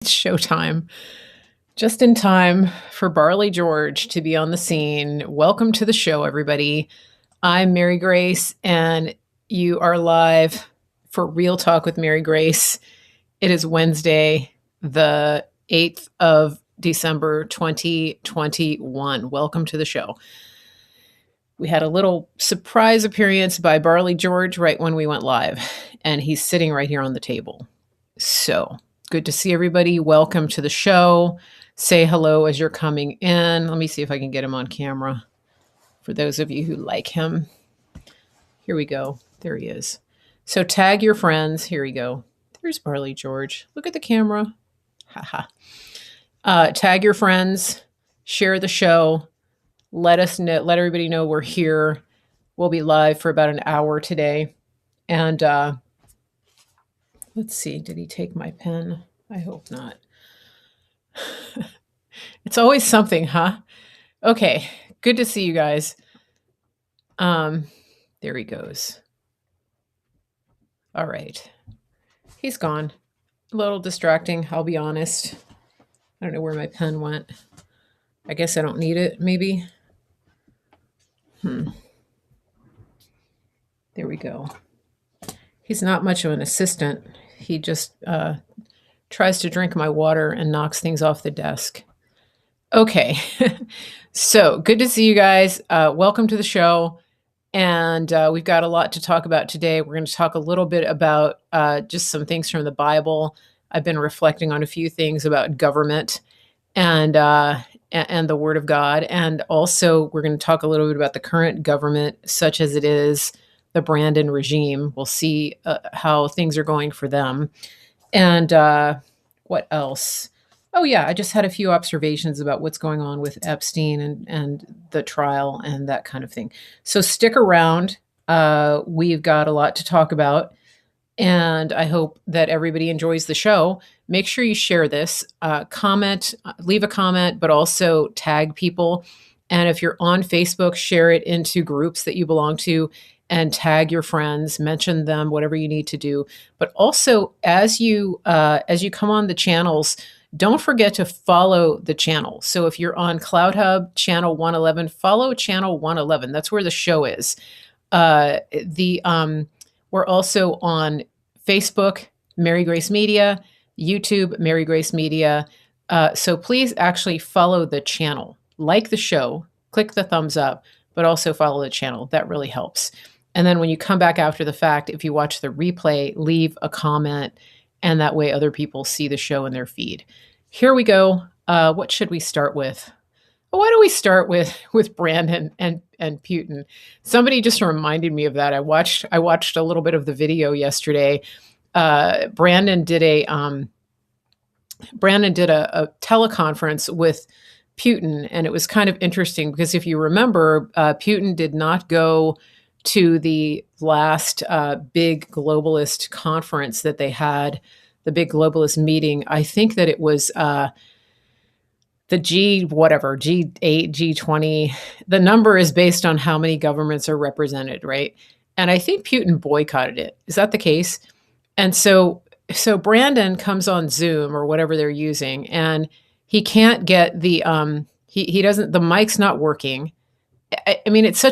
It's showtime. Just in time for Barley George to be on the scene. Welcome to the show, everybody. I'm Mary Grace, and you are live for Real Talk with Mary Grace. It is Wednesday, the 8th of December, 2021. Welcome to the show. We had a little surprise appearance by Barley George right when we went live, and he's sitting right here on the table. So good to see everybody. Welcome to the show. Say hello as you're coming in. Let me see if I can get him on camera for those of you who like him. Here we go. There he is. So tag your friends. Here we go. There's Barley George. Look at the camera. Haha. Tag your friends. Share the show. Let us know. Let everybody know we're here. We'll be live for about an hour today. And let's see. Did he take my pen? I hope not. It's always something, huh? Okay. Good to see you guys. There he goes. All right. He's gone. A little distracting, I'll be honest. I don't know where my pen went. I guess I don't need it, maybe. There we go. He's not much of an assistant. He just tries to drink my water and knocks things off the desk. Okay. So good to see you guys. Welcome to the show. And we've got a lot to talk about today. We're going to talk a little bit about just some things from the Bible. I've been reflecting on a few things about government and the Word of God. And also we're going to talk a little bit about the current government, such as it is the Brandon regime. We'll see how things are going for them. And what else? Oh, yeah, I just had a few observations about what's going on with Epstein and the trial and that kind of thing. So stick around. We've got a lot to talk about. And I hope that everybody enjoys the show. Make sure you share this, comment, leave a comment, but also tag people. And if you're on Facebook, share it into groups that you belong to and tag your friends, mention them, whatever you need to do. But also, as you come on the channels, don't forget to follow the channel. So if you're on Cloud Hub, channel 111, follow channel 111. That's where the show is. We're also on Facebook, Mary Grace Media, YouTube, Mary Grace Media. So please actually follow the channel, like the show, click the thumbs up, but also follow the channel. That really helps. And then when you come back after the fact, if you watch the replay, leave a comment, and that way other people see the show in their feed. Here we go. What should we start with? Why don't we start with Brandon and Putin? Somebody just reminded me of that. I watched a little bit of the video yesterday. Brandon did a teleconference with Putin, and it was kind of interesting because if you remember, Putin did not go to the last big globalist conference that they had, the big globalist meeting. I think that it was the G8, G20. The number is based on how many governments are represented, right? And I think Putin boycotted it. Is that the case? And so Brandon comes on Zoom or whatever they're using, and he can't get the he doesn't, the mic's not working. I mean, it's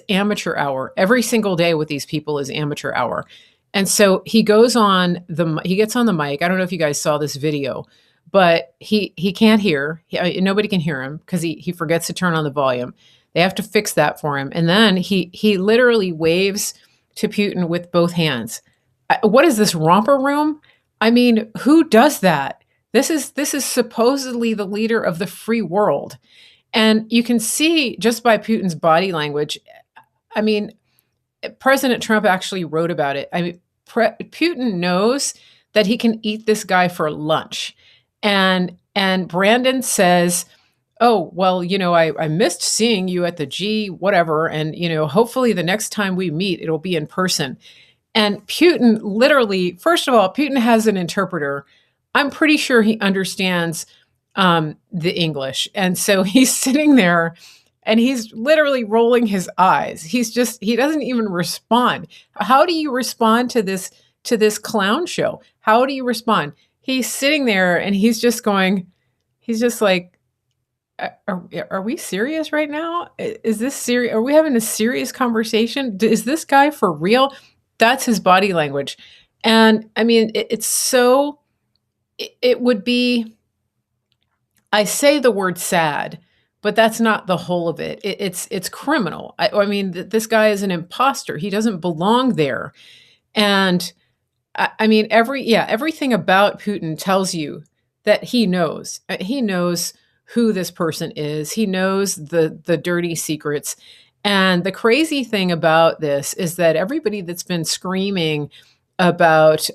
amateur hour. Every single day with these people is amateur hour. And so he gets on the mic. I don't know if you guys saw this video, but he can't hear. Nobody can hear him because he forgets to turn on the volume. They have to fix that for him. And then he literally waves to Putin with both hands. What is this, Romper room? I mean, who does that? This is supposedly the leader of the free world. And you can see just by Putin's body language, I mean, President Trump actually wrote about it. I mean, Putin knows that he can eat this guy for lunch. And Brandon says, oh, well, I missed seeing you at the G whatever. And, hopefully the next time we meet, it'll be in person. And Putin literally, first of all, Putin has an interpreter. I'm pretty sure he understands the English. And so he's sitting there and he's literally rolling his eyes. He doesn't even respond. How do you respond to this clown show? How do you respond? he's sitting there and he's just going, he's just like, are we serious right now? Is this serious? Are we having a serious conversation? Is this guy for real? That's his body language. And I mean, it's so, it would be, I say the word sad, but that's not the whole of it. It's criminal. I mean, this guy is an imposter. He doesn't belong there. And I mean, everything about Putin tells you that he knows. He knows who this person is. He knows the dirty secrets. And the crazy thing about this is that everybody that's been screaming about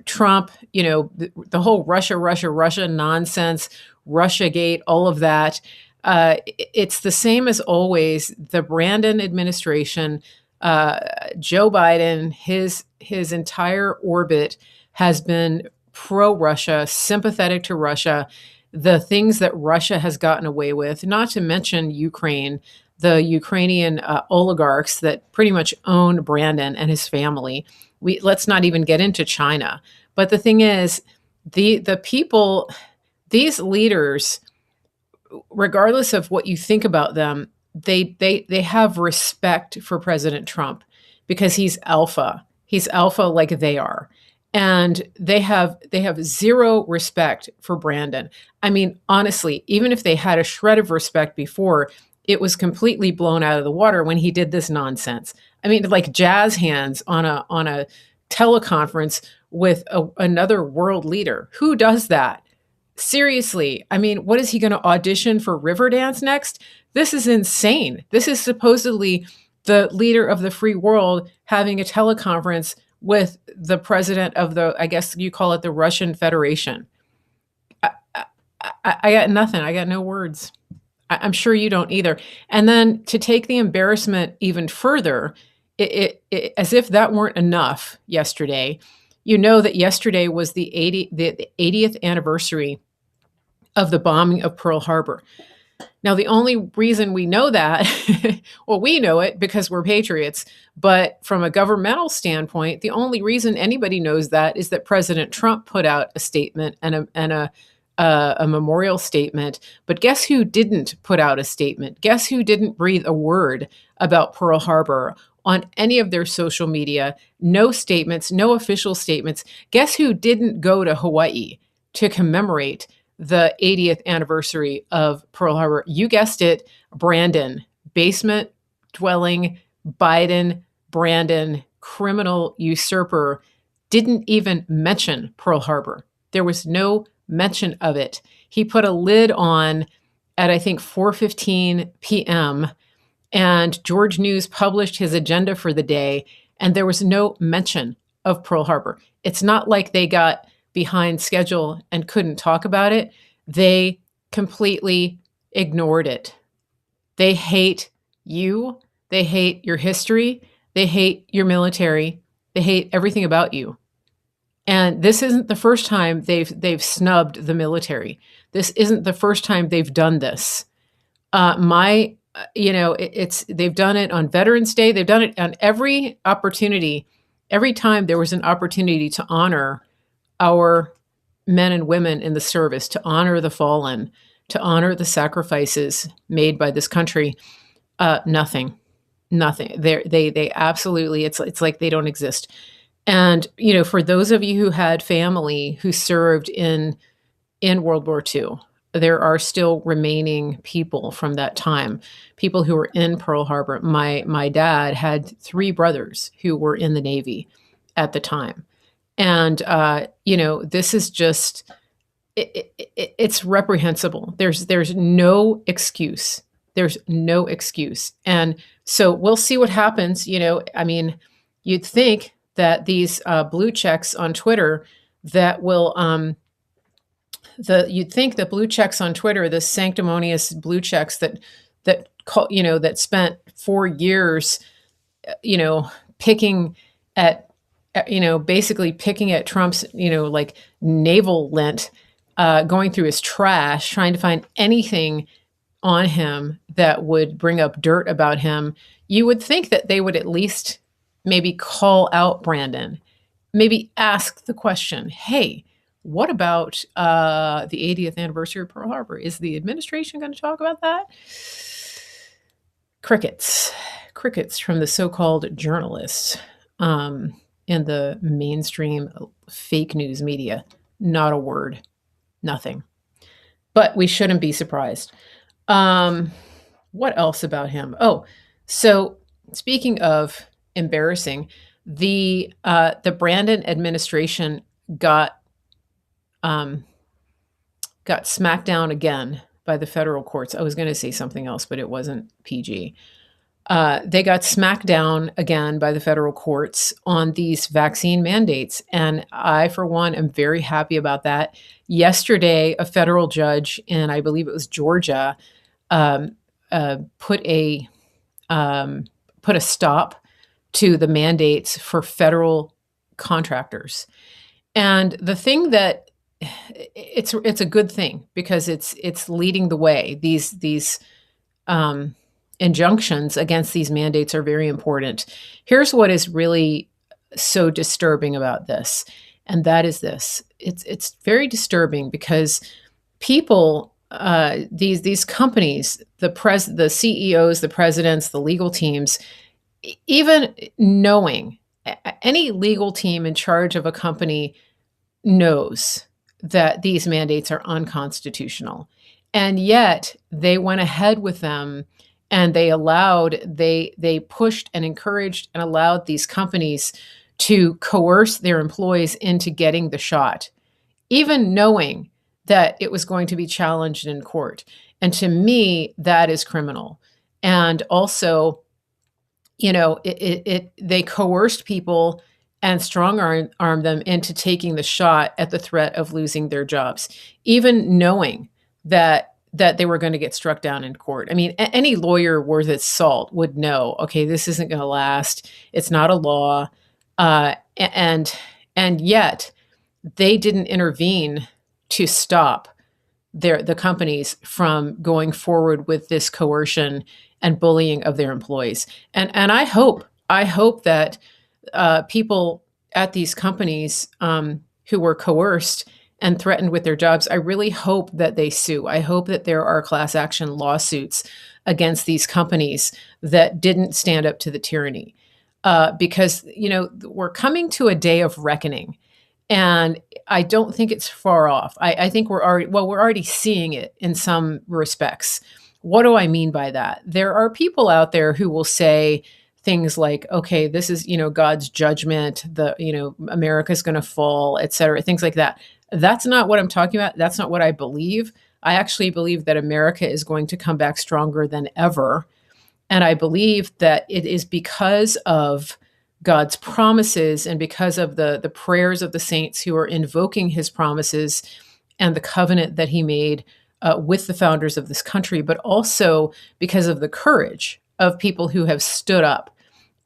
Trump, the whole Russia nonsense, Russiagate, all of that, it's the same as always. The Brandon administration, Joe Biden, his entire orbit has been pro-Russia, sympathetic to Russia, the things that Russia has gotten away with, not to mention Ukraine, the Ukrainian oligarchs that pretty much own Brandon and his family. Let's not even get into China. But the thing is, the people, these leaders, regardless of what you think about them, they have respect for President Trump because he's alpha. He's alpha like they are. And they have zero respect for Brandon. I mean, honestly, even if they had a shred of respect before, it was completely blown out of the water when he did this nonsense. I mean, like jazz hands on a teleconference with another world leader. Who does that? Seriously, I mean, what is he going to audition for Riverdance next? This is insane. This is supposedly the leader of the free world having a teleconference with the president of I guess you call it the Russian Federation. I got nothing. I got no words. I'm sure you don't either. And then to take the embarrassment even further, as if that weren't enough yesterday, that yesterday was the 80th anniversary of the bombing of Pearl Harbor. Now, the only reason we know that, well, we know it because we're patriots, but from a governmental standpoint, the only reason anybody knows that is that President Trump put out a statement and a memorial statement. But guess who didn't put out a statement? Guess who didn't breathe a word about Pearl Harbor on any of their social media? No statements, no official statements. Guess who didn't go to Hawaii to commemorate the 80th anniversary of Pearl Harbor? You guessed it, Brandon, basement dwelling, Biden, Brandon, criminal usurper, didn't even mention Pearl Harbor. There was no mention of it. He put a lid on at, I think, 4:15 p.m., and George News published his agenda for the day, and there was no mention of Pearl Harbor. It's not like they got behind schedule and couldn't talk about it. They completely ignored it. They hate you. They hate your history. They hate your military. They hate everything about you. And this isn't the first time they've snubbed the military. This isn't the first time they've done this. They've done it on Veterans Day. They've done it on every opportunity. Every time there was an opportunity to honor our men and women in the service, to honor the fallen, to honor the sacrifices made by this country, nothing. They absolutely, it's like they don't exist. And, for those of you who had family who served in World War II, there are still remaining people from that time, people who were in Pearl Harbor. My dad had 3 brothers who were in the Navy at the time. And, this is just, it's reprehensible. There's no excuse. There's no excuse. And so we'll see what happens. You'd think that these blue checks on Twitter that will, you'd think that blue checks on Twitter, the sanctimonious blue checks that spent 4 years, picking at, basically picking at Trump's, like navel lint, going through his trash, trying to find anything on him that would bring up dirt about him. You would think that they would at least maybe call out Brandon maybe ask the question, hey, what about the 80th anniversary of Pearl Harbor? Is the administration going to talk about that? Crickets. Crickets from the so-called journalists in the mainstream fake news media. Not a word. Nothing. But we shouldn't be surprised. What else about him? Oh, so speaking of embarrassing, the Brandon administration got smacked down again by the federal courts. I was going to say something else, but it wasn't PG. They got smacked down again by the federal courts on these vaccine mandates. And I, for one, am very happy about that. Yesterday, a federal judge in, I believe it was Georgia, um, put a stop to the mandates for federal contractors. And the thing that it's a good thing because it's leading the way. These injunctions against these mandates are very important. Here's what is really so disturbing about this, and that is this: it's very disturbing because people, these companies, the CEOs, the presidents, the legal teams, even knowing any legal team in charge of a company knows that these mandates are unconstitutional. And yet they went ahead with them and they pushed and encouraged and allowed these companies to coerce their employees into getting the shot, even knowing that it was going to be challenged in court. And to me, that is criminal. And also, they coerced people and strong arm them into taking the shot at the threat of losing their jobs, even knowing that they were going to get struck down in court. I mean, any lawyer worth its salt would know, okay, this isn't going to last. It's not a law, and yet they didn't intervene to stop the companies from going forward with this coercion and bullying of their employees. And I hope that people at these companies who were coerced and threatened with their jobs, I really hope that they sue. I hope that there are class action lawsuits against these companies that didn't stand up to the tyranny. Because, we're coming to a day of reckoning. And I don't think it's far off. I think we're already seeing it in some respects. What do I mean by that? There are people out there who will say things like, okay, this is, God's judgment, America's going to fall, et cetera, things like that. That's not what I'm talking about. That's not what I believe. I actually believe that America is going to come back stronger than ever. And I believe that it is because of God's promises and because of the prayers of the saints who are invoking his promises and the covenant that he made with the founders of this country, but also because of the courage of people who have stood up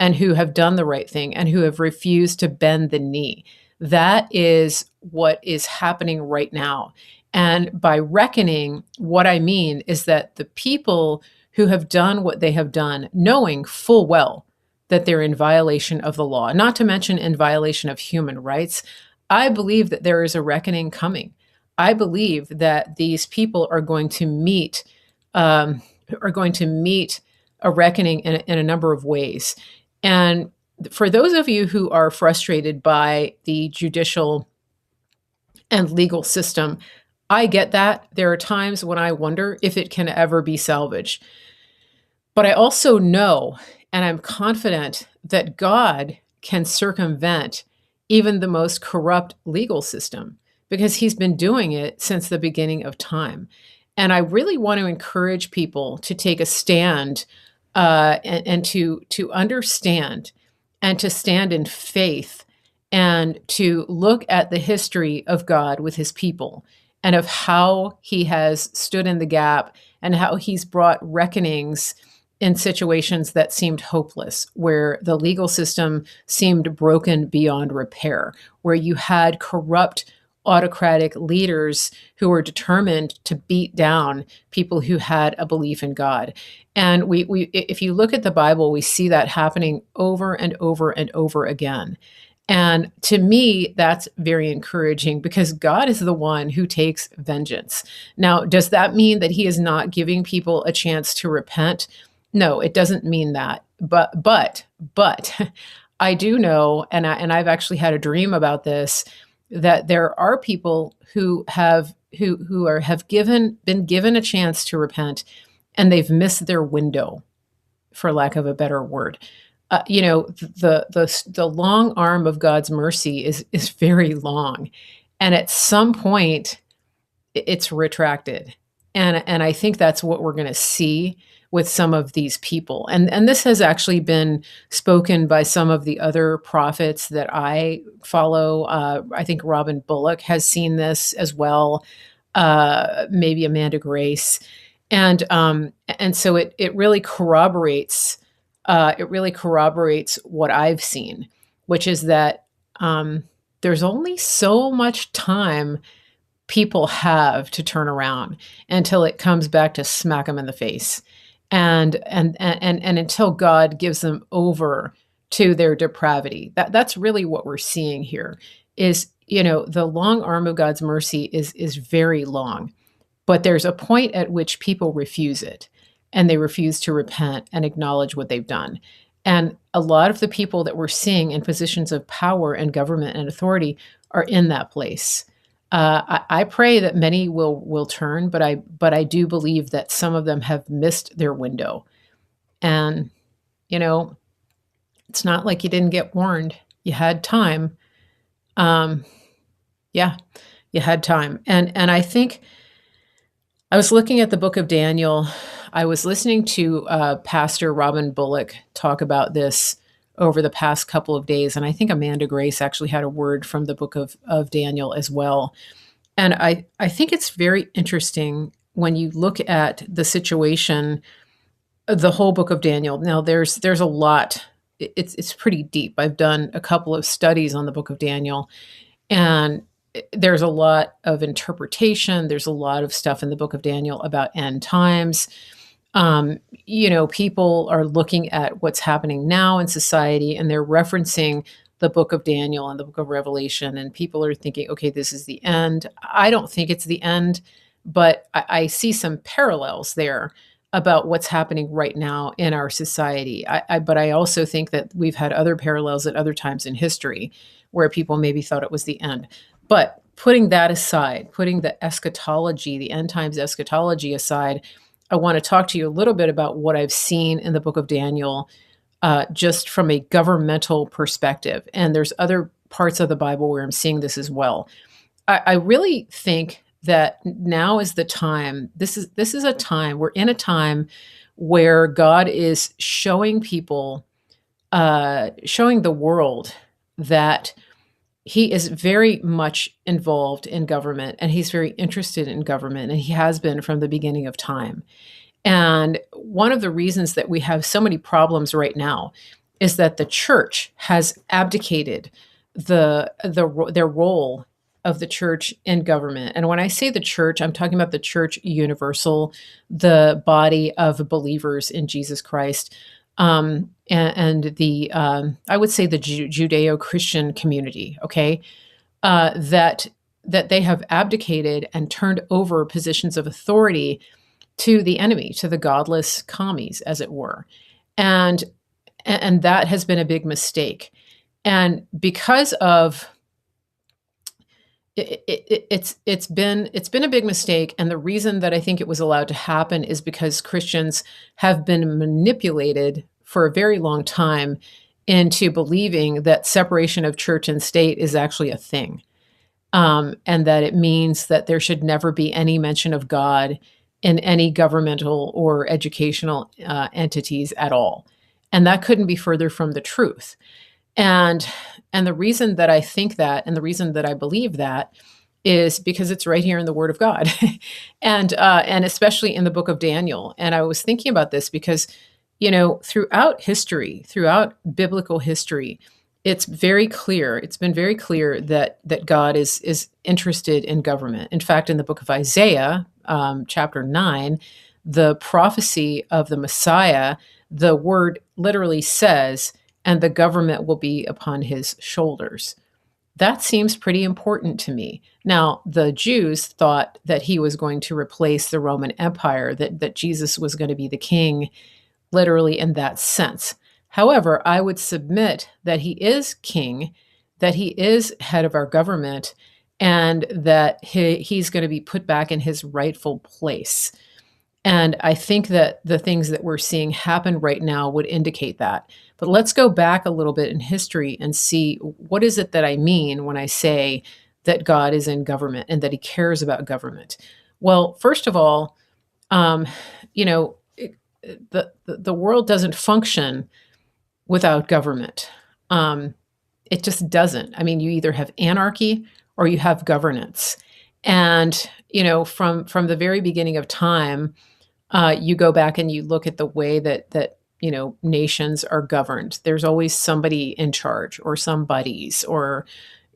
and who have done the right thing and who have refused to bend the knee. That is what is happening right now. And by reckoning, what I mean is that the people who have done what they have done, knowing full well that they're in violation of the law, not to mention in violation of human rights, I believe that there is a reckoning coming. I believe that these people are going to meet a reckoning in a number of ways. And for those of you who are frustrated by the judicial and legal system, I get that. There are times when I wonder if it can ever be salvaged. But I also know, and I'm confident, that God can circumvent even the most corrupt legal system because he's been doing it since the beginning of time. And I really want to encourage people to take a stand and to understand and to stand in faith and to look at the history of God with his people and of how he has stood in the gap and how he's brought reckonings in situations that seemed hopeless, where the legal system seemed broken beyond repair, where you had corrupt autocratic leaders who were determined to beat down people who had a belief in God. And if you look at the Bible, we see that happening over and over and over again. And to me, that's very encouraging because God is the one who takes vengeance. Now, does that mean that he is not giving people a chance to repent? No, it doesn't mean that. But I do know, and I've actually had a dream about this, that there are people who have been given a chance to repent, and they've missed their window, for lack of a better word. The long arm of God's mercy is very long, and at some point, it's retracted, and I think that's what we're going to see with some of these people, and this has actually been spoken by some of the other prophets that I follow. I think Robin Bullock has seen this as well, maybe Amanda Grace, and so it really corroborates. It really corroborates what I've seen, which is that there's only so much time people have to turn around until it comes back to smack them in the face, and until God gives them over to their depravity. That's really what we're seeing here. Is the long arm of God's mercy is very long, but there's a point at which people refuse it, and they refuse to repent and acknowledge what they've done. And a lot of the people that we're seeing in positions of power and government and authority are in that place. I pray that many will turn, but I do believe that some of them have missed their window. And it's not like you didn't get warned. You had time. Yeah, you had time. And I think I was looking at the book of Daniel. I was listening to Pastor Robin Bullock talk about this over the past couple of days, and I think Amanda Grace actually had a word from the book of Daniel as well. And I think it's very interesting when you look at the situation, the whole book of Daniel. Now, there's a lot. It's pretty deep. I've done a couple of studies on the book of Daniel, and there's a lot of interpretation. There's a lot of stuff in the book of Daniel about end times. People are looking at what's happening now in society, and they're referencing the book of Daniel and the book of Revelation, and people are thinking, okay, this is the end. I don't think it's the end, but I see some parallels there about what's happening right now in our society. But I also think that we've had other parallels at other times in history where people maybe thought it was the end. But putting that aside, putting the eschatology, the end times eschatology aside, I want to talk to you a little bit about what I've seen in the book of Daniel, just from a governmental perspective. And there's other parts of the Bible where I'm seeing this as well. I really think that now is the time. This is a time. We're in a time where God is showing people, showing the world that he is very much involved in government, and he's very interested in government, and he has been from the beginning of time. And one of the reasons that we have so many problems right now is that the church has abdicated their role of the church in government. And when I say the church, I'm talking about the church universal, the body of believers in Jesus Christ, and the I would say the Judeo-Christian community. Okay, that they have abdicated and turned over positions of authority to the enemy, to the godless commies, as it were, and that has been a big mistake. And because of it's been a big mistake, and the reason that I think it was allowed to happen is because Christians have been manipulated for a very long time into believing that separation of church and state is actually a thing, and that it means that there should never be any mention of God in any governmental or educational entities at all. And that couldn't be further from the truth. And the reason that I think that, and the reason that I believe that, is because it's right here in the Word of God, and especially in the book of Daniel. And I was thinking about this because, throughout history, throughout biblical history, it's very clear. It's been very clear that God is interested in government. In fact, in the book of Isaiah, chapter 9, the prophecy of the Messiah, the word literally says, and the government will be upon his shoulders. That seems pretty important to me. Now, the Jews thought that he was going to replace the Roman Empire, that Jesus was going to be the king, literally in that sense. However, I would submit that he is king, that he is head of our government, and that he's going to be put back in his rightful place. And I think that the things that we're seeing happen right now would indicate that. But let's go back a little bit in history and see, what is it that I mean when I say that God is in government and that he cares about government? Well, first of all, um, you know, the world doesn't function without government. It just doesn't. I mean, you either have anarchy or you have governance. And, from the very beginning of time, you go back and you look at the way that nations are governed. There's always somebody in charge, or some buddies, or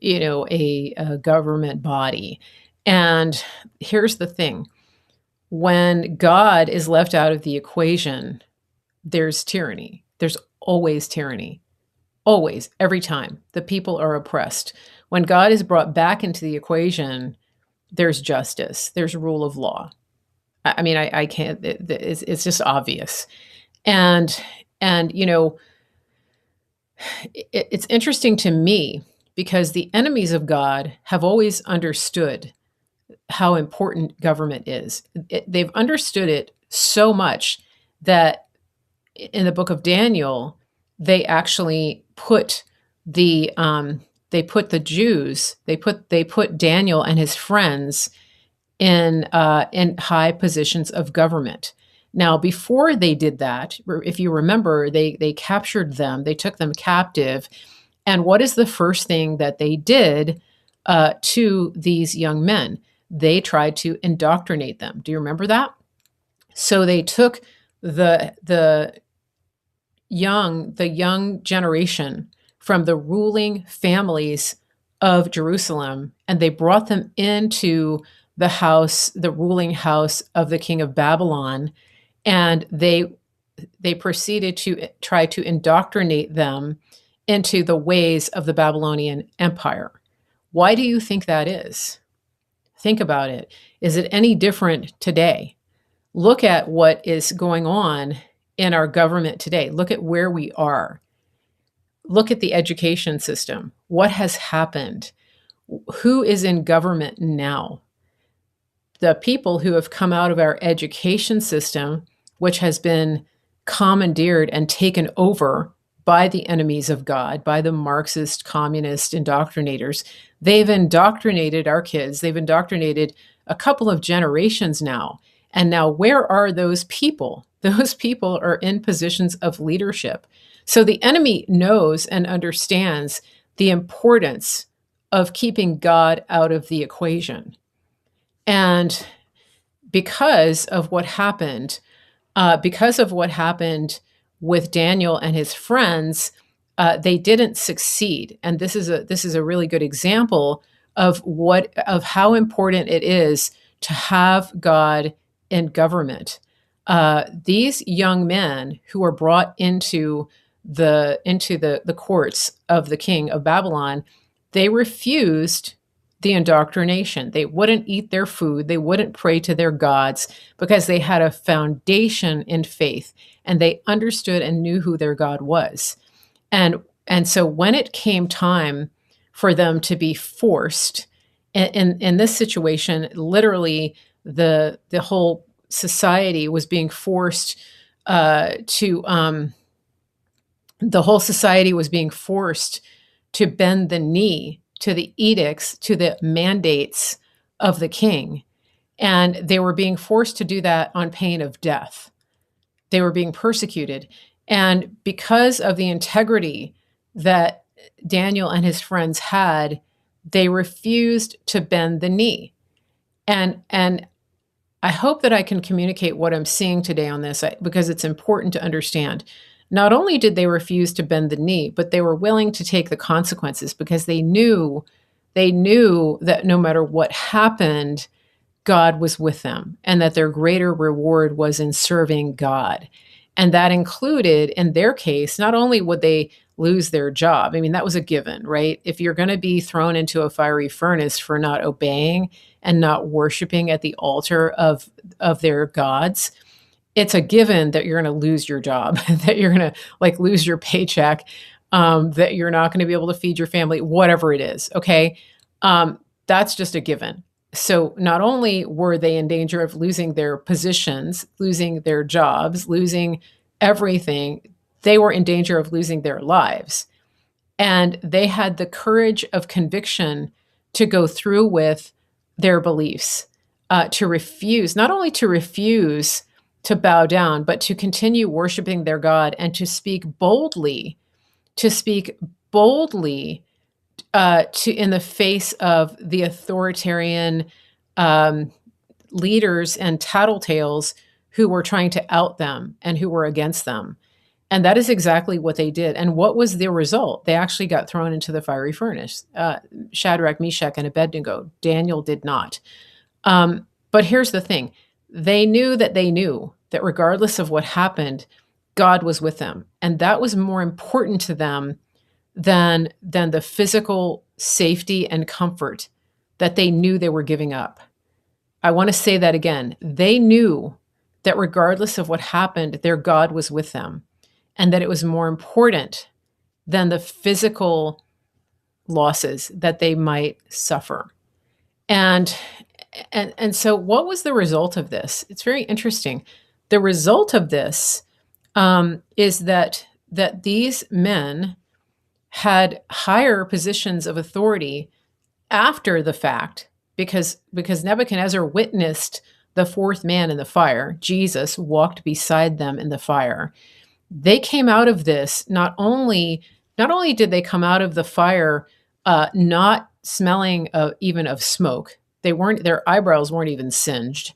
a government body. And here's the thing: when God is left out of the equation, there's tyranny. There's always tyranny. Always, every time. The people are oppressed. When God is brought back into the equation, there's justice. There's rule of law. I mean, I can't, it's just obvious. And it's interesting to me because the enemies of God have always understood how important government is. They've understood it so much that in the book of Daniel, they actually put the Jews, they put Daniel and his friends in high positions of government. Now, before they did that, if you remember, they captured them, they took them captive, and what is the first thing that they did to these young men? They tried to indoctrinate them. Do you remember that? So they took the young generation from the ruling families of Jerusalem, and they brought them into the ruling house of the king of Babylon, and they proceeded to try to indoctrinate them into the ways of the Babylonian Empire. Why do you think that is? Think about it. Is it any different today? Look at what is going on in our government today. Look at where we are. Look at the education system. What has happened? Who is in government now? The people who have come out of our education system, which has been commandeered and taken over by the enemies of God, by the Marxist, communist indoctrinators. They've indoctrinated our kids. They've indoctrinated a couple of generations now. And now, where are those people? Those people are in positions of leadership. So the enemy knows and understands the importance of keeping God out of the equation. And because of what happened with Daniel and his friends, they didn't succeed. And this is a really good example of how important it is to have God in government. These young men who were brought into the courts of the king of Babylon, they refused the indoctrination. They wouldn't eat their food. They wouldn't pray to their gods because they had a foundation in faith and they understood and knew who their God was. And so when it came time for them to be forced, in this situation, literally the whole society was being forced to bend the knee to the edicts, to the mandates of the king. And they were being forced to do that on pain of death. They were being persecuted. And because of the integrity that Daniel and his friends had, they refused to bend the knee. And I hope that I can communicate what I'm seeing today on this, because it's important to understand. Not only did they refuse to bend the knee, but they were willing to take the consequences because they knew that no matter what happened, God was with them and that their greater reward was in serving God. And that included, in their case, not only would they lose their job. I mean, that was a given, right? If you're going to be thrown into a fiery furnace for not obeying and not worshiping at the altar of their gods, it's a given that you're going to lose your job, that you're going to like lose your paycheck, that you're not going to be able to feed your family, whatever it is. Okay. That's just a given. So not only were they in danger of losing their positions, losing their jobs, losing everything, they were in danger of losing their lives. And they had the courage of conviction to go through with their beliefs, to refuse, not only to refuse to bow down, but to continue worshiping their God and to speak boldly to in the face of the authoritarian leaders and tattletales who were trying to out them and who were against them. And that is exactly what they did. And what was the result? They actually got thrown into the fiery furnace. Shadrach, Meshach, and Abednego. Daniel did not. But here's the thing. They knew that regardless of what happened, God was with them. And that was more important to them than the physical safety and comfort that they knew they were giving up. I want to say that again. They knew that regardless of what happened, their God was with them, and that it was more important than the physical losses that they might suffer. And so what was the result of this? It's very interesting. The result of this is that these men had higher positions of authority after the fact, because Nebuchadnezzar witnessed the fourth man in the fire. Jesus walked beside them in the fire. They came out of this, not only did they come out of the fire not smelling even of smoke. Their eyebrows weren't even singed.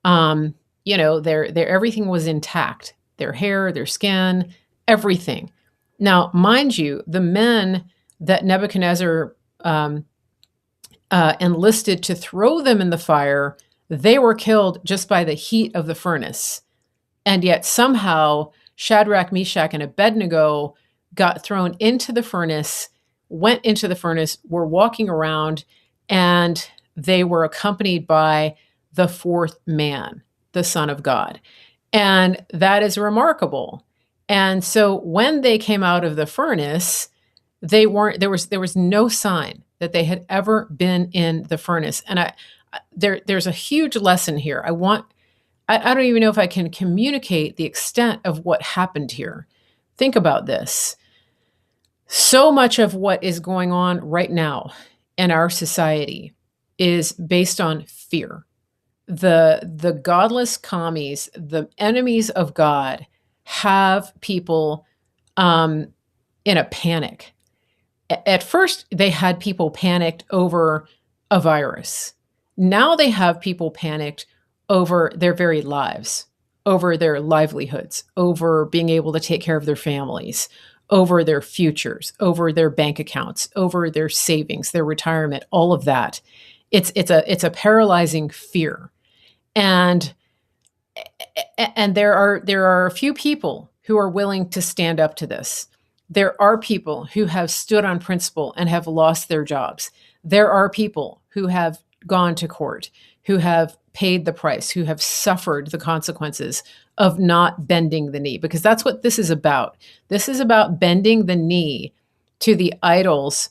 Their everything was intact. Their hair, their skin, everything. Now, mind you, the men that Nebuchadnezzar enlisted to throw them in the fire, they were killed just by the heat of the furnace. And yet somehow Shadrach, Meshach, and Abednego got thrown into the furnace, went into the furnace, were walking around, and they were accompanied by the fourth man, the Son of God. And that is remarkable. And so when they came out of the furnace, there was no sign that they had ever been in the furnace. And there's a huge lesson here. I don't even know if I can communicate the extent of what happened here. Think about this. So much of what is going on right now in our society is based on fear. The godless commies, the enemies of God, have people in a panic. At first, they had people panicked over a virus. Now they have people panicked over their very lives, over their livelihoods, over being able to take care of their families, over their futures, over their bank accounts, over their savings, their retirement, all of that. It's a paralyzing fear. And there are a few people who are willing to stand up to this. There are people who have stood on principle and have lost their jobs. There are people who have gone to court, who have paid the price, who have suffered the consequences of not bending the knee, because that's what this is about. This is about bending the knee to the idols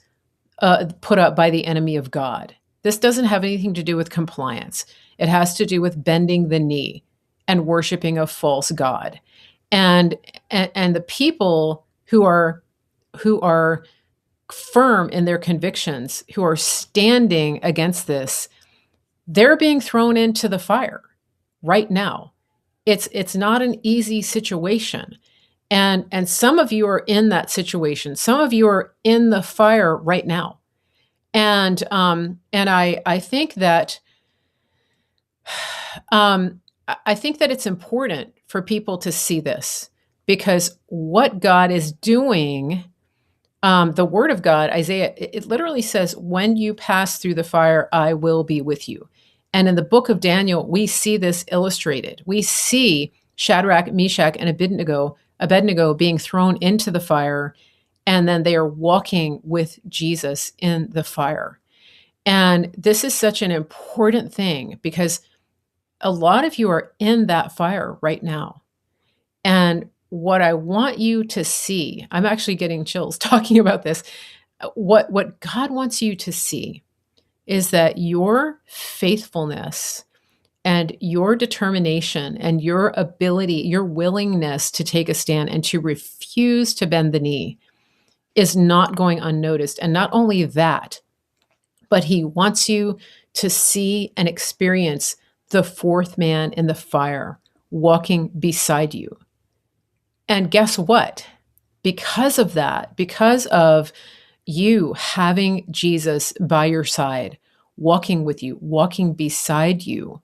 put up by the enemy of God. This doesn't have anything to do with compliance. It has to do with bending the knee and worshiping a false god. And the people who are firm in their convictions, who are standing against this, they're being thrown into the fire right now. It's not an easy situation. And some of you are in that situation. Some of you are in the fire right now. And I think that it's important for people to see this, because what God is doing, the word of God, Isaiah, it literally says, when you pass through the fire, I will be with you. And in the book of Daniel, we see this illustrated. We see Shadrach, Meshach, and Abednego being thrown into the fire, and then they are walking with Jesus in the fire. And this is such an important thing because a lot of you are in that fire right now. And what I want you to see, I'm actually getting chills talking about this. What God wants you to see is that your faithfulness and your determination and your ability, your willingness to take a stand and to refuse to bend the knee is not going unnoticed. And not only that, but he wants you to see and experience the fourth man in the fire walking beside you. And guess what? Because of that, because of you having Jesus by your side, walking with you, walking beside you,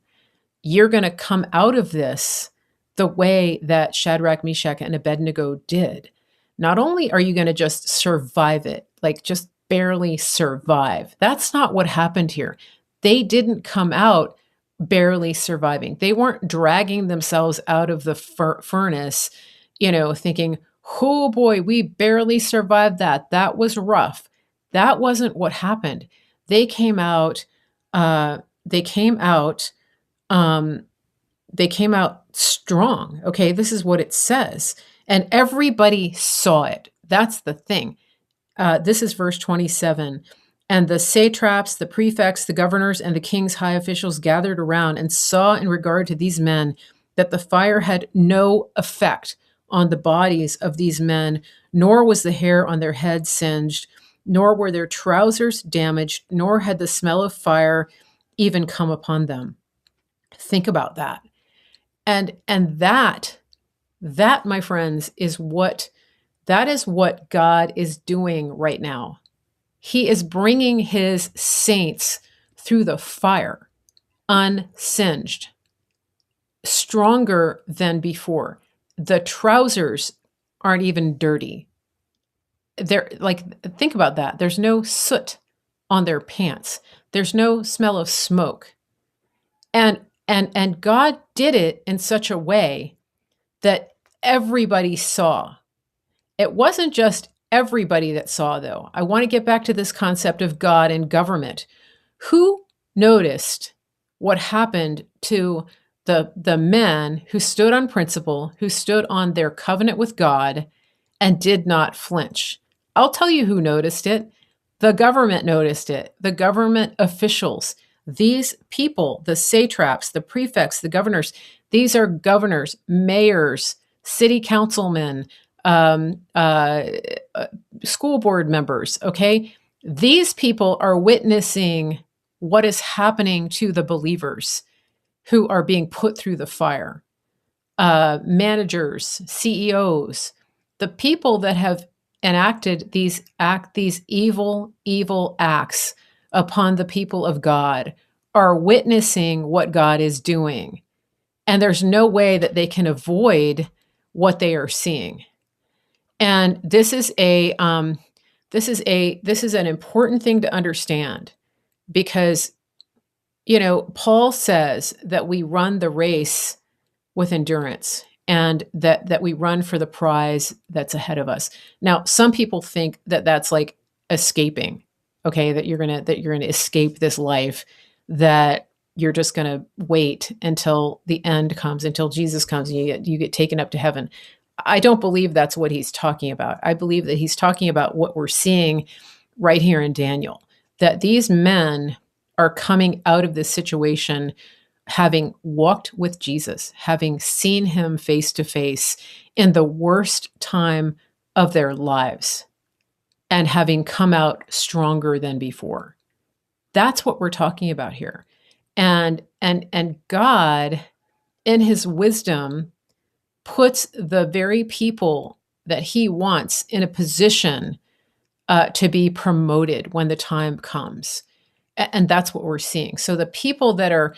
you're going to come out of this the way that Shadrach, Meshach, and Abednego did. Not only are you going to just survive it, like just barely survive. That's not what happened here. They didn't come out barely surviving. They weren't dragging themselves out of the furnace, thinking, oh boy, we barely survived that. That was rough. That wasn't what happened. They came out, they came out strong. Okay, this is what it says. And everybody saw it. That's the thing. This is verse 27. And the satraps, the prefects, the governors, and the king's high officials gathered around and saw in regard to these men that the fire had no effect on the bodies of these men, nor was the hair on their heads singed, nor were their trousers damaged, nor had the smell of fire even come upon them. Think about that. And that, my friends, is what God is doing right now. He is bringing his saints through the fire, unsinged, stronger than before. The trousers aren't even dirty. They're like, think about that. There's no soot on their pants. There's no smell of smoke. And God did it in such a way that everybody saw. It wasn't just everybody that saw, though. I want to get back to this concept of God and government. Who noticed what happened to the men who stood on principle, who stood on their covenant with God and did not flinch? I'll tell you who noticed it. The government noticed it. The government officials. These people, the satraps, the prefects, the governors, these are governors, mayors, city councilmen, school board members, okay? These people are witnessing what is happening to the believers who are being put through the fire. Managers, CEOs, the people that have enacted these evil acts upon the people of God are witnessing what God is doing. And there's no way that they can avoid what they are seeing. And this is an important thing to understand because, Paul says that we run the race with endurance and that we run for the prize that's ahead of us. Now, some people think that that's like escaping, okay, that you're going to escape this life, that you're just going to wait until the end comes, until Jesus comes and you get taken up to heaven. I don't believe that's what he's talking about. I believe that he's talking about what we're seeing right here in Daniel, that these men are coming out of this situation having walked with Jesus, having seen him face to face in the worst time of their lives, and having come out stronger than before. That's what we're talking about here. And God, in his wisdom, puts the very people that he wants in a position to be promoted when the time comes. And that's what we're seeing. So the people that are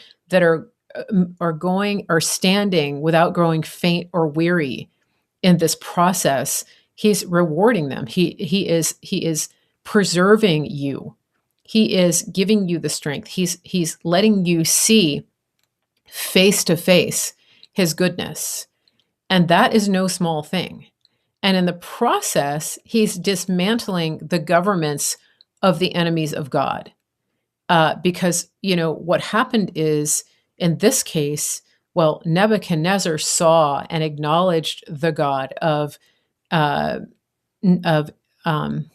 standing without growing faint or weary in this process, he's rewarding them. He is preserving you. He is giving you the strength. He's letting you see face to face his goodness. And that is no small thing. And in the process, he's dismantling the governments of the enemies of God. Because, what happened is, in this case, well, Nebuchadnezzar saw and acknowledged the God uh, of um,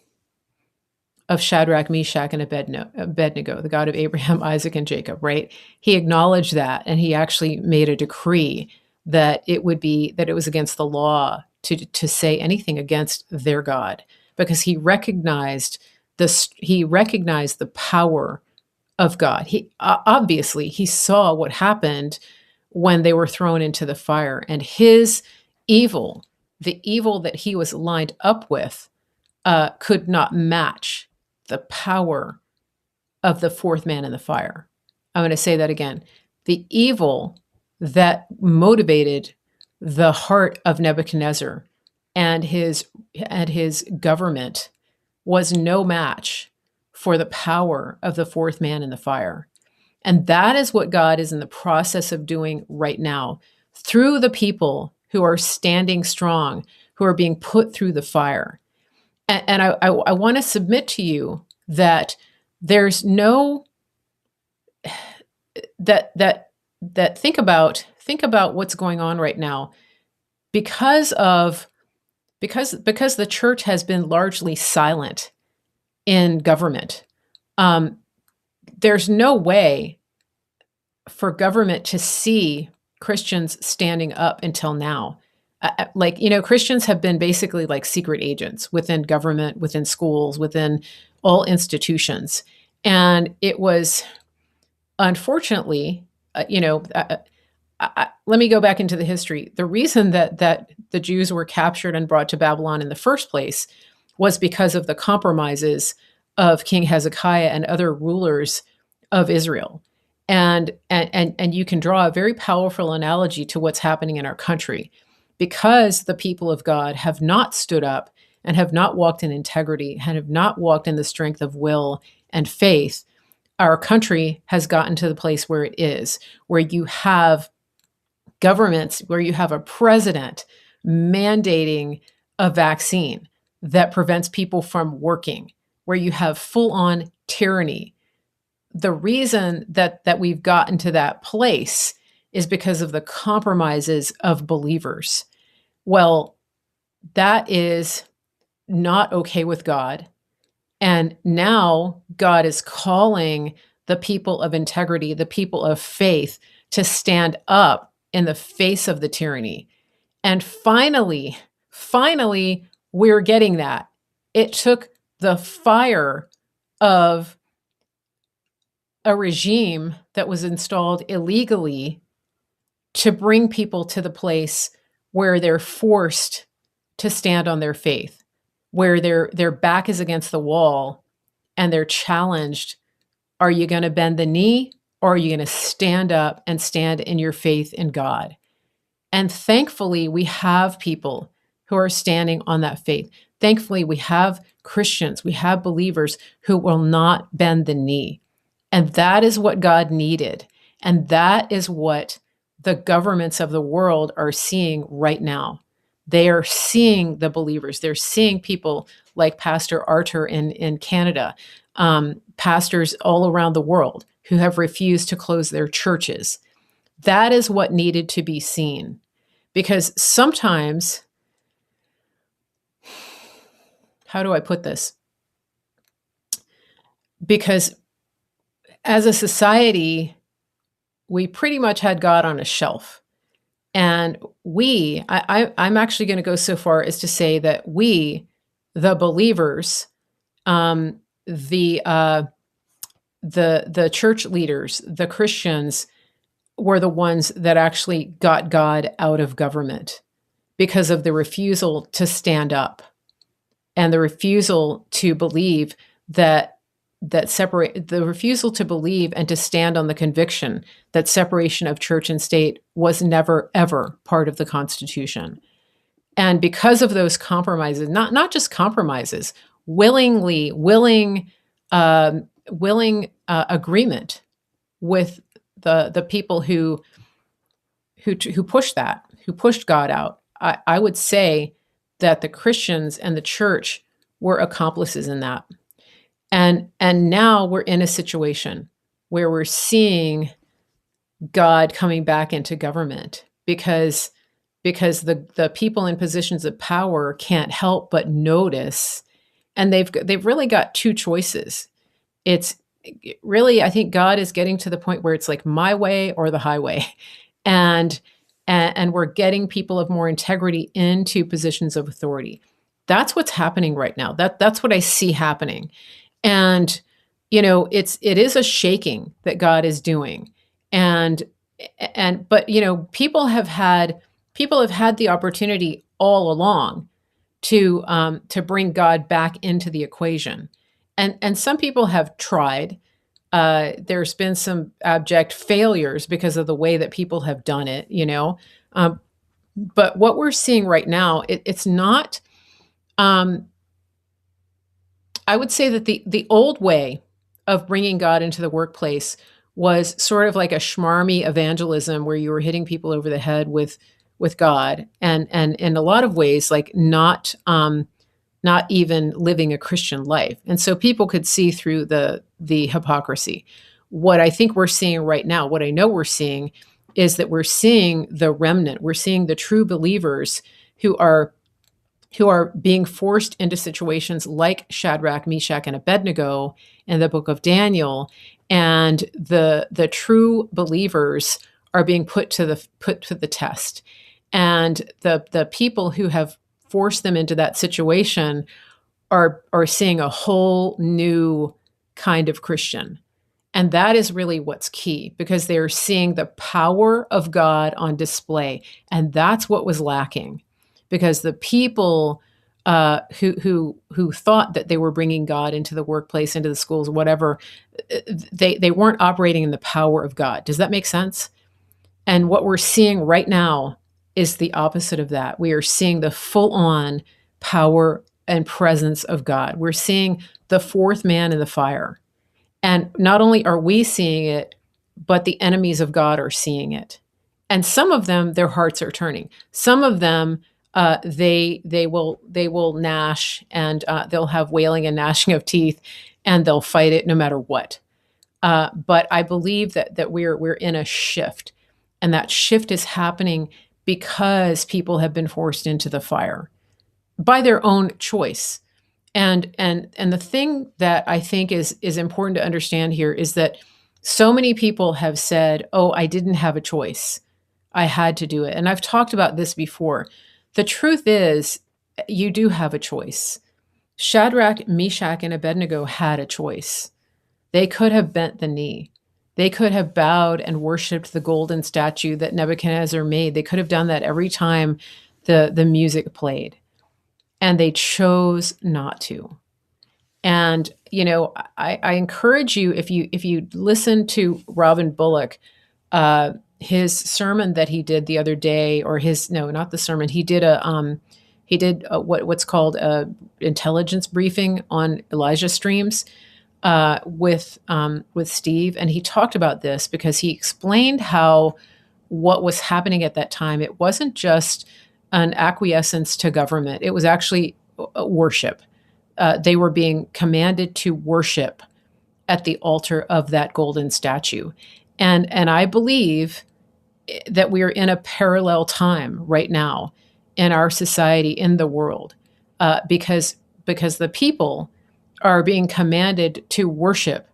of Shadrach, Meshach, and Abednego, the God of Abraham, Isaac, and Jacob, right? He acknowledged that, and he actually made a decree that it was against the law to say anything against their God, because he recognized the power of God. He obviously he saw what happened when they were thrown into the fire, and his evil, the evil that he was lined up with, could not match the power of the fourth man in the fire. I'm going to say that again. The evil that motivated the heart of Nebuchadnezzar and his government was no match for the power of the fourth man in the fire. And that is what God is in the process of doing right now through the people who are standing strong, who are being put through the fire. And I want to submit to you that there's no that think about what's going on right now, because the church has been largely silent in government. There's no way for government to see Christians standing up until now. Christians have been basically like secret agents within government, within schools, within all institutions. And it was, unfortunately, let me go back into the history. The reason that the Jews were captured and brought to Babylon in the first place was because of the compromises of King Hezekiah and other rulers of Israel. And you can draw a very powerful analogy to what's happening in our country. Because the people of God have not stood up and have not walked in integrity and have not walked in the strength of will and faith, our country has gotten to the place where it is, where you have governments, where you have a president mandating a vaccine that prevents people from working, where you have full-on tyranny. The reason that we've gotten to that place is because of the compromises of believers. Well, that is not okay with God. And now God is calling the people of integrity, the people of faith, to stand up in the face of the tyranny. And finally, we're getting that. It took the fire of a regime that was installed illegally to bring people to the place where they're forced to stand on their faith, where their back is against the wall and they're challenged. Are you going to bend the knee, or are you going to stand up and stand in your faith in God? And thankfully, we have people who are standing on that faith. Thankfully, we have Christians, we have believers who will not bend the knee. And that is what God needed. And that is what the governments of the world are seeing right now. They are seeing the believers. They're seeing people like Pastor Arthur in Canada, pastors all around the world who have refused to close their churches. That is what needed to be seen. Because sometimes, how do I put this? Because as a society, we pretty much had God on a shelf. And I'm actually going to go so far as to say that we, the believers, the church leaders, the Christians, were the ones that actually got God out of government because of the refusal to stand up and the refusal to believe the refusal to believe and to stand on the conviction that separation of church and state was never, ever part of the Constitution. And because of those compromises, not just compromises, willing agreement with the people who pushed God out, I would say that the Christians and the church were accomplices in that. And now we're in a situation where we're seeing God coming back into government because the people in positions of power can't help but notice, and they've really got two choices. It's really, I think God is getting to the point where it's like my way or the highway. And and we're getting people of more integrity into positions of authority. That's what's happening right now. That's what I see happening. And it is a shaking that God is doing. And but people have had the opportunity all along to bring God back into the equation. And some people have tried. There's been some abject failures because of the way that people have done it. But what we're seeing right now, it's not. Um, I would say that the old way of bringing God into the workplace was sort of like a schmarmy evangelism where you were hitting people over the head with God, and in a lot of ways, like not even living a Christian life. And so people could see through the hypocrisy. What I think we're seeing right now, what I know we're seeing, is that we're seeing the remnant. We're seeing the true believers who are being forced into situations like Shadrach, Meshach, and Abednego in the book of Daniel. And the true believers are being put to the test. And the people who have forced them into that situation are seeing a whole new kind of Christian. And that is really what's key, because they're seeing the power of God on display. And that's what was lacking, because the people who thought that they were bringing God into the workplace, into the schools, whatever, they weren't operating in the power of God. Does that make sense? And what we're seeing right now is the opposite of that. We are seeing the full-on power and presence of God. We're seeing the fourth man in the fire. And not only are we seeing it, but the enemies of God are seeing it. And some of them, their hearts are turning. Some of them, they will gnash, and they'll have wailing and gnashing of teeth, and they'll fight it no matter what. But I believe that we're in a shift, and that shift is happening because people have been forced into the fire by their own choice. And the thing that I think is important to understand here is that so many people have said, "Oh, I didn't have a choice. I had to do it." And I've talked about this before. The truth is, you do have a choice. Shadrach, Meshach, and Abednego had a choice. They could have bent the knee. They could have bowed and worshiped the golden statue that Nebuchadnezzar made. They could have done that every time the music played. And they chose not to. And I encourage you, if you listen to Robin Bullock, his sermon that he did the other day, or not the sermon, he did what's called a intelligence briefing on Elijah streams with Steve, and he talked about this because he explained how what was happening at that time, it wasn't just an acquiescence to government. It was actually worship. They were being commanded to worship at the altar of that golden statue. And I believe that we are in a parallel time right now in our society, in the world, because the people are being commanded to worship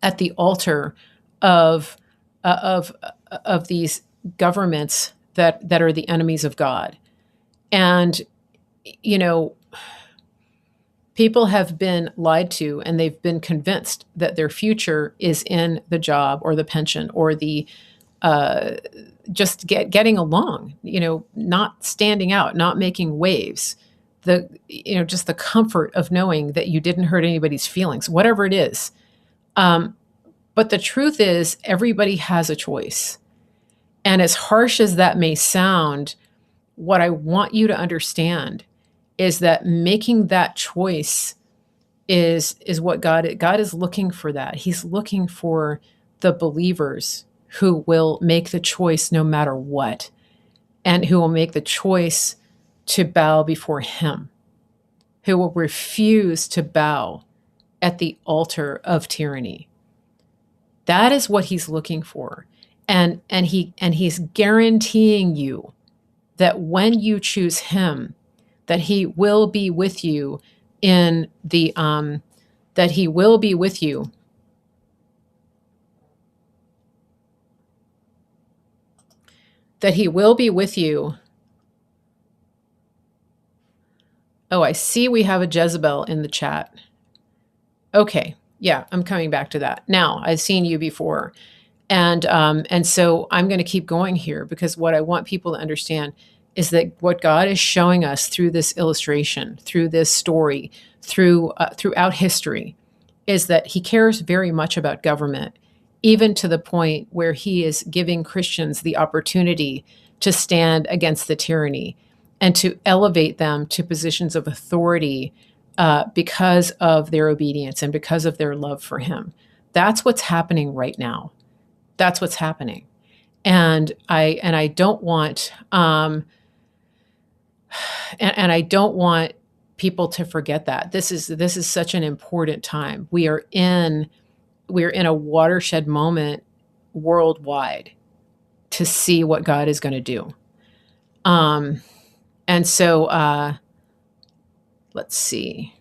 at the altar of these governments that are the enemies of God. And people have been lied to, and they've been convinced that their future is in the job or the pension or the just getting along, not standing out, not making waves, just the comfort of knowing that you didn't hurt anybody's feelings, whatever it is. But the truth is, everybody has a choice. And as harsh as that may sound, what I want you to understand is that making that choice is what God is looking for. That He's looking for the believers who will make the choice no matter what, and who will make the choice to bow before him, who will refuse to bow at the altar of tyranny. That is what he's looking for. And he's guaranteeing you that when you choose him, that he will be with you in the that he will be with you that he will be with you. Oh, I see we have a Jezebel in the chat. Okay. Yeah, I'm coming back to that. Now, I've seen you before. And so I'm going to keep going here, because what I want people to understand is that what God is showing us through this illustration, through this story, throughout history, is that he cares very much about government, even to the point where he is giving Christians the opportunity to stand against the tyranny and to elevate them to positions of authority because of their obedience and because of their love for him. That's what's happening right now. That's what's happening. And I don't want and I don't want people to forget that. This is such an important time. We're in a watershed moment worldwide to see what God is going to do. And so let's see.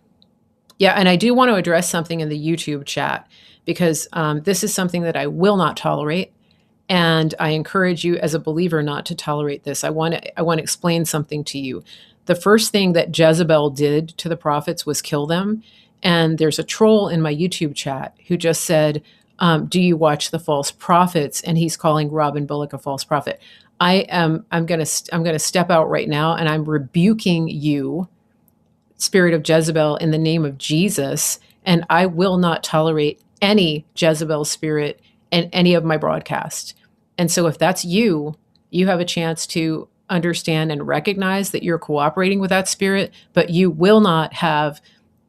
Yeah, and I do want to address something in the YouTube chat, because this is something that I will not tolerate, and I encourage you as a believer not to tolerate this. I want to explain something to you. The first thing that Jezebel did to the prophets was kill them, and there's a troll in my YouTube chat who just said, "Do you watch the false prophets?" And he's calling Robin Bullock a false prophet. I'm gonna step out right now, and I'm rebuking you, spirit of Jezebel, in the name of Jesus, and I will not tolerate any Jezebel spirit in any of my broadcasts. And so if that's you, you have a chance to understand and recognize that you're cooperating with that spirit, but you will not have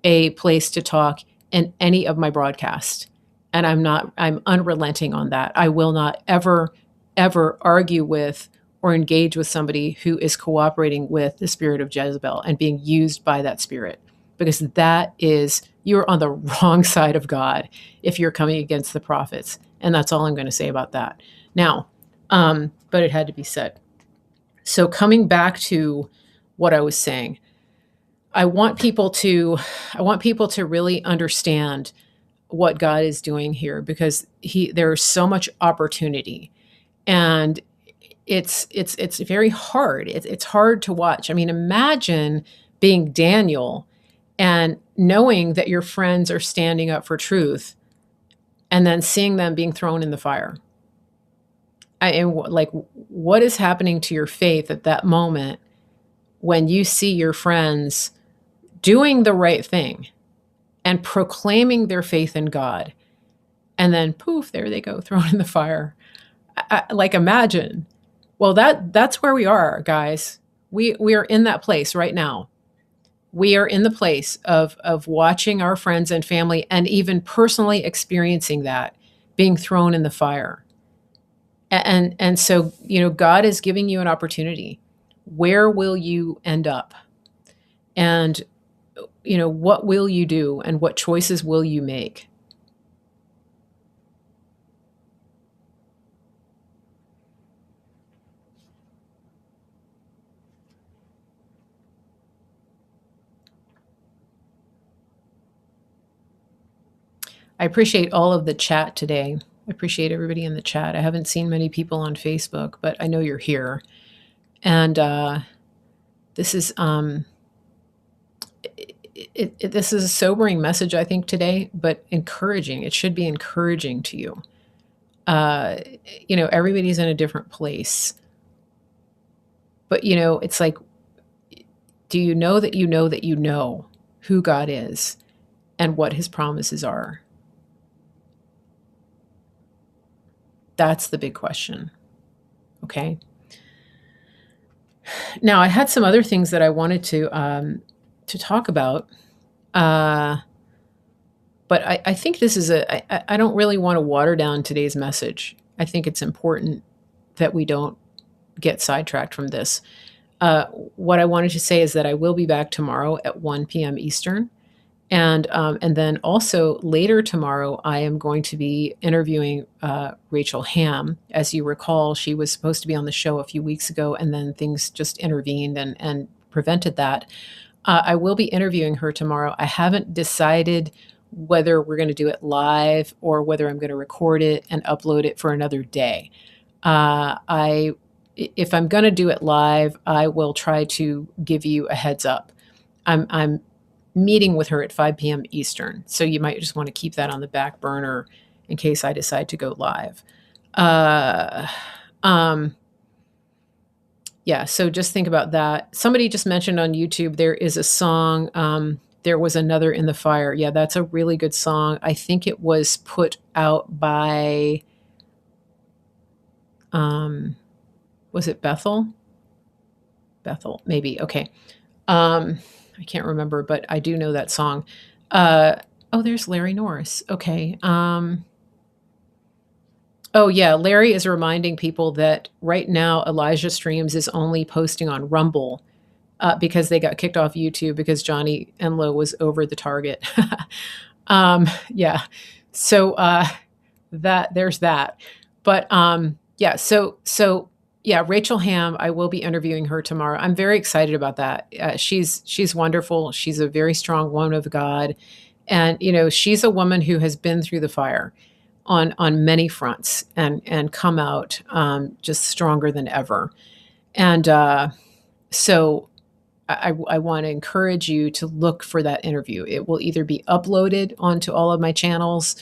a place to talk in any of my broadcasts. And I'm unrelenting on that. I will not ever argue with or engage with somebody who is cooperating with the spirit of Jezebel and being used by that spirit, because you're on the wrong side of God if you're coming against the prophets. And that's all I'm going to say about that. Now, but it had to be said. So coming back to what I was saying, I want people to really understand what God is doing here, because there's so much opportunity, and it's very hard. It's hard to watch. I mean, imagine being Daniel and knowing that your friends are standing up for truth, and then seeing them being thrown in the fire. What is happening to your faith at that moment when you see your friends doing the right thing and proclaiming their faith in God, and then poof, there they go, thrown in the fire? Imagine. Well, that's where we are, guys. We are in that place right now. We are in the place of watching our friends and family, and even personally experiencing that, being thrown in the fire. And so, God is giving you an opportunity. Where will you end up? And, what will you do, and what choices will you make? I appreciate all of the chat today. I appreciate everybody in the chat. I haven't seen many people on Facebook, but I know you're here. And this is this is a sobering message, I think, today, but encouraging. It should be encouraging to you. Everybody's in a different place. But, it's like, do you know that you know that you know who God is and what his promises are? That's the big question. Okay. Now, I had some other things that I wanted to talk about, but I think this is I don't really want to water down today's message. I think it's important that we don't get sidetracked from this. What I wanted to say is that I will be back tomorrow at 1 p.m. Eastern. And then also later tomorrow, I am going to be interviewing Rachel Ham. As you recall, she was supposed to be on the show a few weeks ago, and then things just intervened and prevented that. I will be interviewing her tomorrow. I haven't decided whether we're going to do it live or whether I'm going to record it and upload it for another day. If I'm going to do it live, I will try to give you a heads up. I'm meeting with her at 5 p.m. Eastern, so you might just want to keep that on the back burner in case I decide to go live. Yeah, so just think about that. Somebody just mentioned on YouTube there is a song, There Was Another in the Fire. Yeah, that's a really good song. I think it was put out by, was it Bethel? Bethel, maybe. Okay. I can't remember, but I do know that song. Oh, there's Larry Norris. Okay. Oh, yeah. Larry is reminding people that right now Elijah Streams is only posting on Rumble because they got kicked off YouTube because Johnny Enlow was over the target. Yeah. So there's that. But yeah. So yeah, Rachel Ham, I will be interviewing her tomorrow. I'm very excited about that. She's wonderful. She's a very strong woman of God. And, she's a woman who has been through the fire on many fronts and come out just stronger than ever. And so I want to encourage you to look for that interview. It will either be uploaded onto all of my channels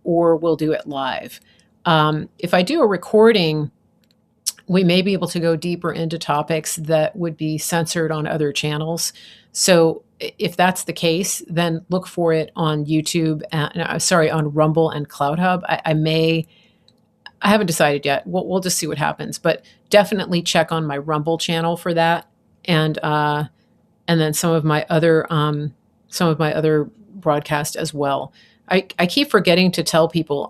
or we'll do it live. If I do a recording, we may be able to go deeper into topics that would be censored on other channels. So if that's the case, then look for it on YouTube, on Rumble and CloudHub. I haven't decided yet. We'll just see what happens, but definitely check on my Rumble channel for that. And then some of my other broadcasts as well. I keep forgetting to tell people,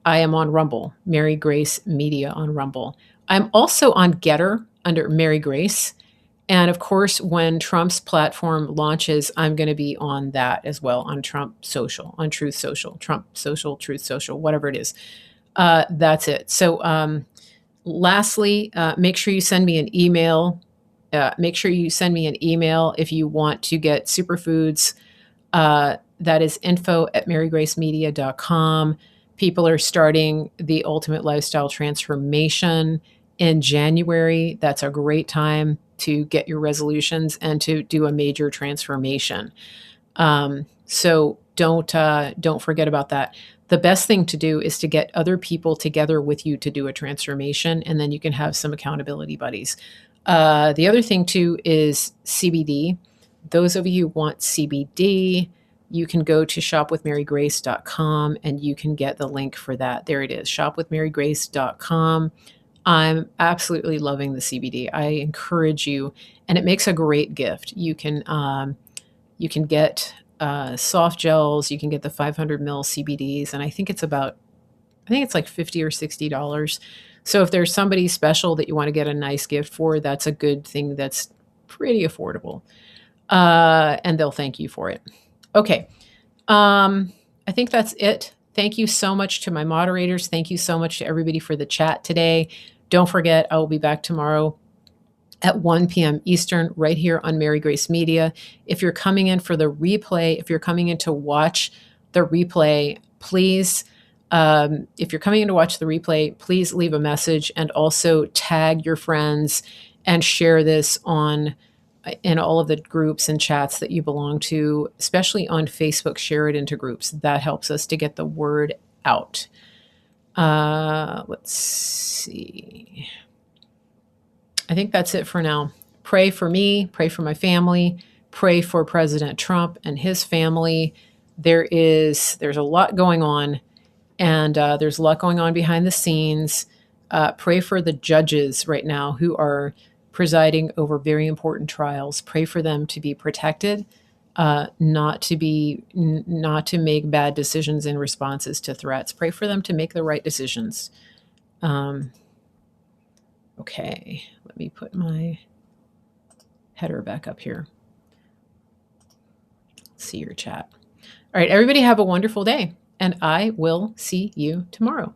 I am on Rumble, Mary Grace Media on Rumble. I'm also on Getter under Mary Grace. And of course, when Trump's platform launches, I'm going to be on that as well, on Trump Social, on Truth Social, Trump Social, Truth Social, whatever it is. That's it. So lastly, make sure you send me an email. If you want to get superfoods. That is info@marygracemedia.com. People are starting the Ultimate Lifestyle Transformation in January. That's a great time to get your resolutions and to do a major transformation. So don't forget about that. The best thing to do is to get other people together with you to do a transformation, and then you can have some accountability buddies. The other thing too is CBD. Those of you who want CBD, you can go to shopwithmarygrace.com and you can get the link for that. There it is, shopwithmarygrace.com. I'm absolutely loving the CBD. I encourage you, and it makes a great gift. You can get soft gels. You can get the 500 ml CBDs, and I think it's like $50 or $60. So if there's somebody special that you want to get a nice gift for, that's a good thing. That's pretty affordable, and they'll thank you for it. Okay. I think that's it. Thank you so much to my moderators. Thank you so much to everybody for the chat today. Don't forget, I will be back tomorrow at 1 p.m. Eastern right here on Mary Grace Media. If you're coming in for the replay, if you're coming in to watch the replay, please, if you're coming in to watch the replay, please leave a message and also tag your friends and share this in all of the groups and chats that you belong to, especially on Facebook. Share it into groups. That helps us to get the word out. Let's see. I think that's it for now. Pray for me, pray for my family, pray for President Trump and his family. There's a lot going on, and there's a lot going on behind the scenes. Pray for the judges right now who are presiding over very important trials. Pray for them to be protected, not to make bad decisions in responses to threats. Pray for them to make the right decisions. Okay, let me put my header back up here. See your chat. All right, everybody have a wonderful day, and I will see you tomorrow.